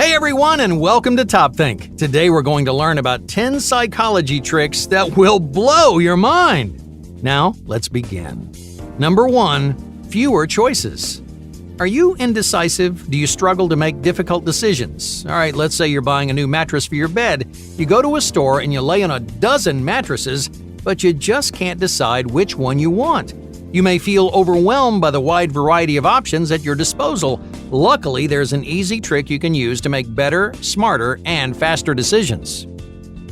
Hey everyone, and welcome to Top Think. Today we're going to learn about 10 psychology tricks that will blow your mind. Now, let's begin. Number 1, fewer choices. Are you indecisive? Do you struggle to make difficult decisions? All right, let's say you're buying a new mattress for your bed. You go to a store and you lay on a dozen mattresses, but you just can't decide which one you want. You may feel overwhelmed by the wide variety of options at your disposal. Luckily, there's an easy trick you can use to make better, smarter, and faster decisions.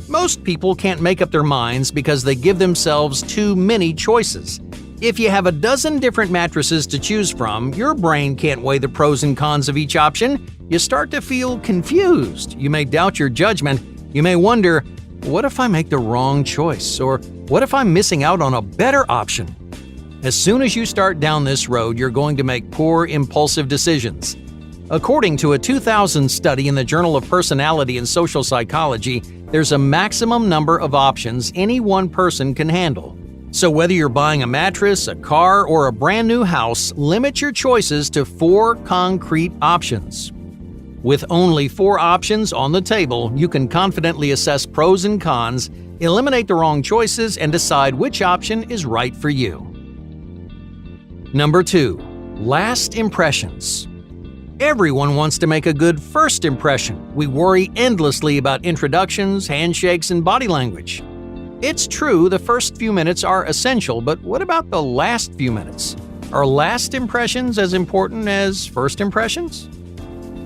Most people can't make up their minds because they give themselves too many choices. If you have a dozen different mattresses to choose from, your brain can't weigh the pros and cons of each option. You start to feel confused. You may doubt your judgment. You may wonder, what if I make the wrong choice? Or what if I'm missing out on a better option? As soon as you start down this road, you're going to make poor, impulsive decisions. According to a 2000 study in the Journal of Personality and Social Psychology, there's a maximum number of options any one person can handle. So whether you're buying a mattress, a car, or a brand new house, limit your choices to 4 concrete options. With only 4 options on the table, you can confidently assess pros and cons, eliminate the wrong choices, and decide which option is right for you. Number 2, last impressions. Everyone wants to make a good first impression. We worry endlessly about introductions, handshakes, and body language. It's true the first few minutes are essential, but what about the last few minutes? Are last impressions as important as first impressions?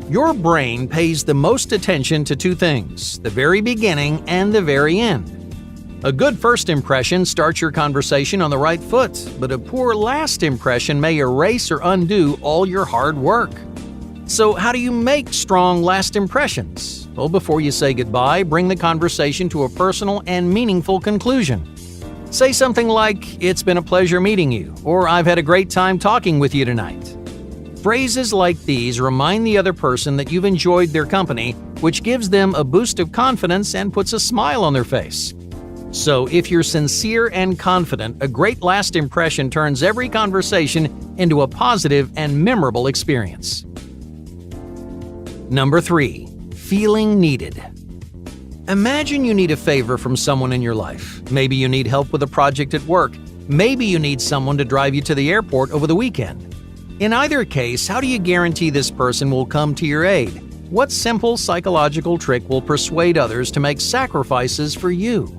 Your brain pays the most attention to 2 things, the very beginning and the very end. A good first impression starts your conversation on the right foot, but a poor last impression may erase or undo all your hard work. So how do you make strong last impressions? Well, before you say goodbye, bring the conversation to a personal and meaningful conclusion. Say something like, "It's been a pleasure meeting you," or "I've had a great time talking with you tonight." Phrases like these remind the other person that you've enjoyed their company, which gives them a boost of confidence and puts a smile on their face. So if you're sincere and confident, a great last impression turns every conversation into a positive and memorable experience. Number 3, feeling needed. Imagine you need a favor from someone in your life. Maybe you need help with a project at work. Maybe you need someone to drive you to the airport over the weekend. In either case, how do you guarantee this person will come to your aid? What simple psychological trick will persuade others to make sacrifices for you?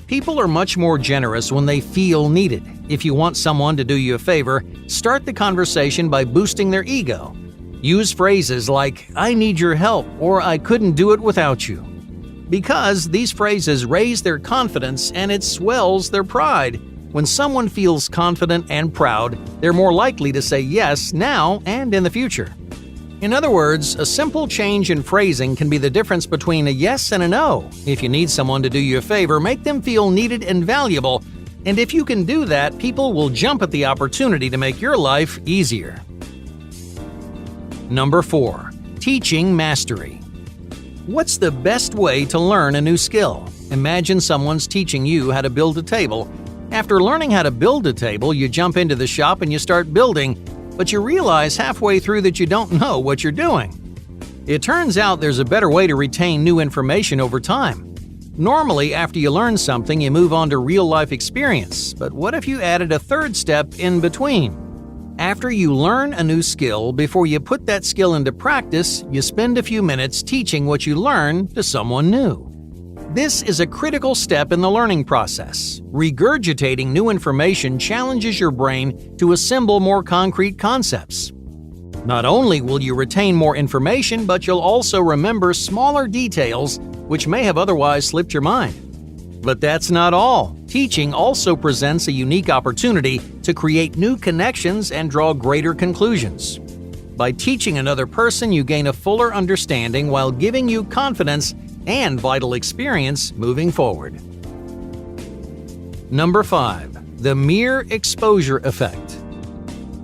People are much more generous when they feel needed. If you want someone to do you a favor, start the conversation by boosting their ego. Use phrases like, "I need your help," or "I couldn't do it without you." Because these phrases raise their confidence and it swells their pride. When someone feels confident and proud, they're more likely to say yes now and in the future. In other words, a simple change in phrasing can be the difference between a yes and a no. If you need someone to do you a favor, make them feel needed and valuable. And if you can do that, people will jump at the opportunity to make your life easier. Number 4, teaching mastery. What's the best way to learn a new skill? Imagine someone's teaching you how to build a table. After learning how to build a table, you jump into the shop and you start building, but you realize halfway through that you don't know what you're doing. It turns out there's a better way to retain new information over time. Normally, after you learn something, you move on to real-life experience, but what if you added a third step in between? After you learn a new skill, before you put that skill into practice, you spend a few minutes teaching what you learned to someone new. This is a critical step in the learning process. Regurgitating new information challenges your brain to assemble more concrete concepts. Not only will you retain more information, but you'll also remember smaller details which may have otherwise slipped your mind. But that's not all. Teaching also presents a unique opportunity to create new connections and draw greater conclusions. By teaching another person, you gain a fuller understanding while giving you confidence and vital experience moving forward. Number 5, the mere exposure effect.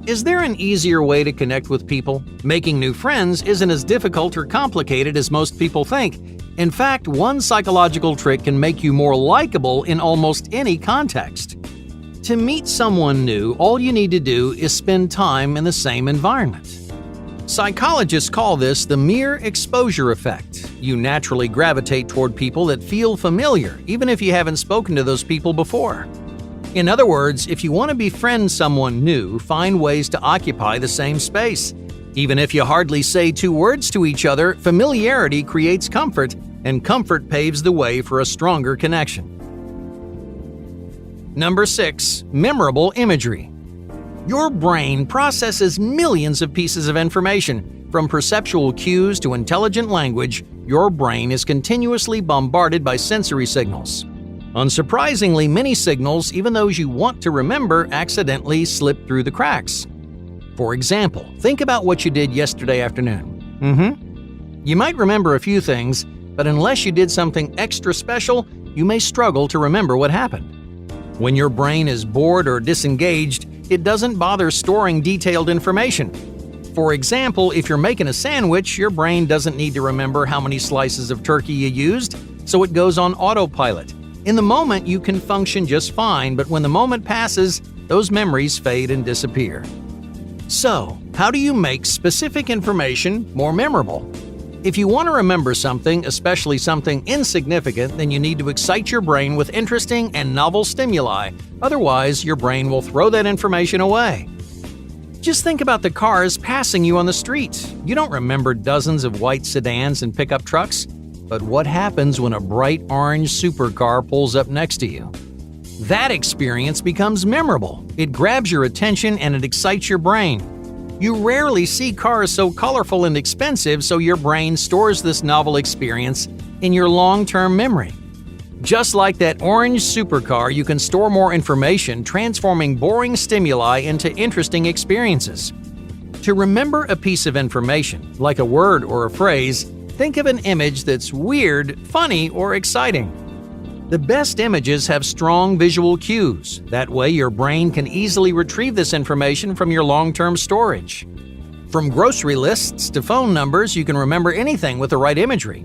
Is there an easier way to connect with people? Making new friends isn't as difficult or complicated as most people think. In fact, one psychological trick can make you more likable in almost any context. To meet someone new, all you need to do is spend time in the same environment. Psychologists call this the mere exposure effect. You naturally gravitate toward people that feel familiar, even if you haven't spoken to those people before. In other words, if you want to befriend someone new, find ways to occupy the same space. Even if you hardly say 2 words to each other, familiarity creates comfort, and comfort paves the way for a stronger connection. Number 6. Memorable imagery. Your brain processes millions of pieces of information. From perceptual cues to intelligent language, your brain is continuously bombarded by sensory signals. Unsurprisingly, many signals, even those you want to remember, accidentally slip through the cracks. For example, think about what you did yesterday afternoon. You might remember a few things, but unless you did something extra special, you may struggle to remember what happened. When your brain is bored or disengaged, it doesn't bother storing detailed information. For example, if you're making a sandwich, your brain doesn't need to remember how many slices of turkey you used, so it goes on autopilot. In the moment, you can function just fine, but when the moment passes, those memories fade and disappear. So, how do you make specific information more memorable? If you want to remember something, especially something insignificant, then you need to excite your brain with interesting and novel stimuli. Otherwise, your brain will throw that information away. Just think about the cars passing you on the street. You don't remember dozens of white sedans and pickup trucks. But what happens when a bright orange supercar pulls up next to you? That experience becomes memorable. It grabs your attention and it excites your brain. You rarely see cars so colorful and expensive, so your brain stores this novel experience in your long-term memory. Just like that orange supercar, you can store more information, transforming boring stimuli into interesting experiences. To remember a piece of information, like a word or a phrase, think of an image that's weird, funny, or exciting. The best images have strong visual cues. That way, your brain can easily retrieve this information from your long-term storage. From grocery lists to phone numbers, you can remember anything with the right imagery.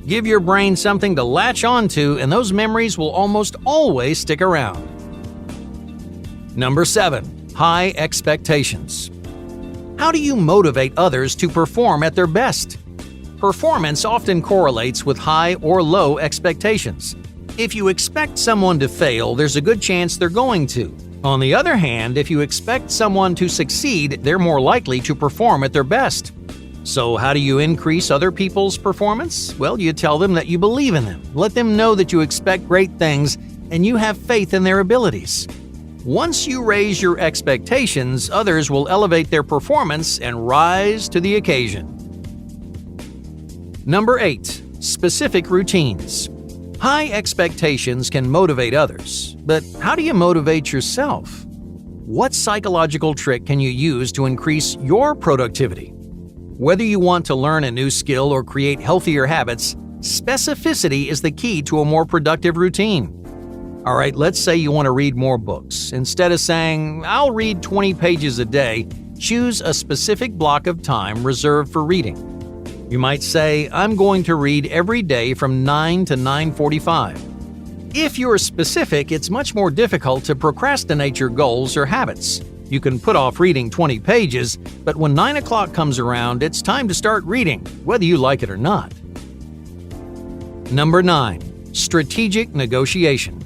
Give your brain something to latch onto, and those memories will almost always stick around. Number 7. High expectations. How do you motivate others to perform at their best? Performance often correlates with high or low expectations. If you expect someone to fail, there's a good chance they're going to. On the other hand, if you expect someone to succeed, they're more likely to perform at their best. So how do you increase other people's performance? Well, you tell them that you believe in them. Let them know that you expect great things and you have faith in their abilities. Once you raise your expectations, others will elevate their performance and rise to the occasion. Number 8. Specific routines. High expectations can motivate others, but how do you motivate yourself? What psychological trick can you use to increase your productivity? Whether you want to learn a new skill or create healthier habits, specificity is the key to a more productive routine. All right, let's say you want to read more books. Instead of saying, "I'll read 20 pages a day," choose a specific block of time reserved for reading. You might say, "I'm going to read every day from 9 to 9:45. If you're specific, it's much more difficult to procrastinate your goals or habits. You can put off reading 20 pages, but when 9 o'clock comes around, it's time to start reading, whether you like it or not. Number 9. Strategic negotiation.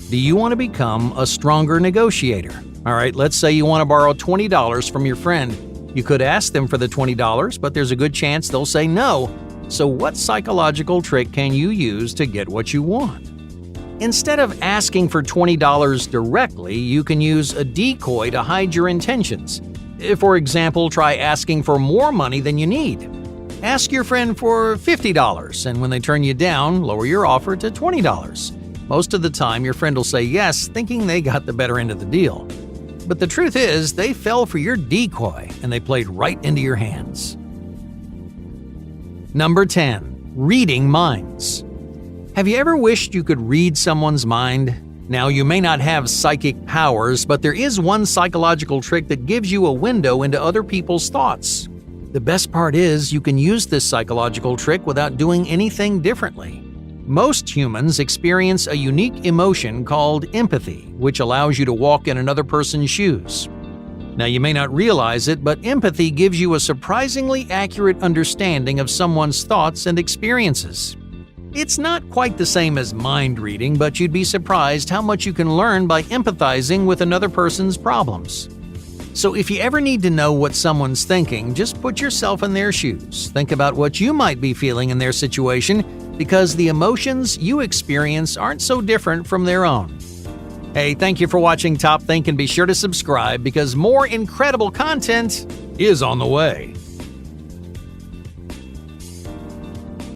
Do you want to become a stronger negotiator? All right, let's say you want to borrow $20 from your friend. You could ask them for the $20, but there's a good chance they'll say no. So what psychological trick can you use to get what you want? Instead of asking for $20 directly, you can use a decoy to hide your intentions. For example, try asking for more money than you need. Ask your friend for $50, and when they turn you down, lower your offer to $20. Most of the time, your friend will say yes, thinking they got the better end of the deal. But the truth is, they fell for your decoy, and they played right into your hands. Number 10. Reading minds. Have you ever wished you could read someone's mind? Now, you may not have psychic powers, but there is one psychological trick that gives you a window into other people's thoughts. The best part is, you can use this psychological trick without doing anything differently. Most humans experience a unique emotion called empathy, which allows you to walk in another person's shoes. Now, you may not realize it, but empathy gives you a surprisingly accurate understanding of someone's thoughts and experiences. It's not quite the same as mind reading, but you'd be surprised how much you can learn by empathizing with another person's problems. So if you ever need to know what someone's thinking, just put yourself in their shoes. Think about what you might be feeling in their situation, because the emotions you experience aren't so different from their own. Hey, thank you for watching Top Think, and be sure to subscribe because more incredible content is on the way.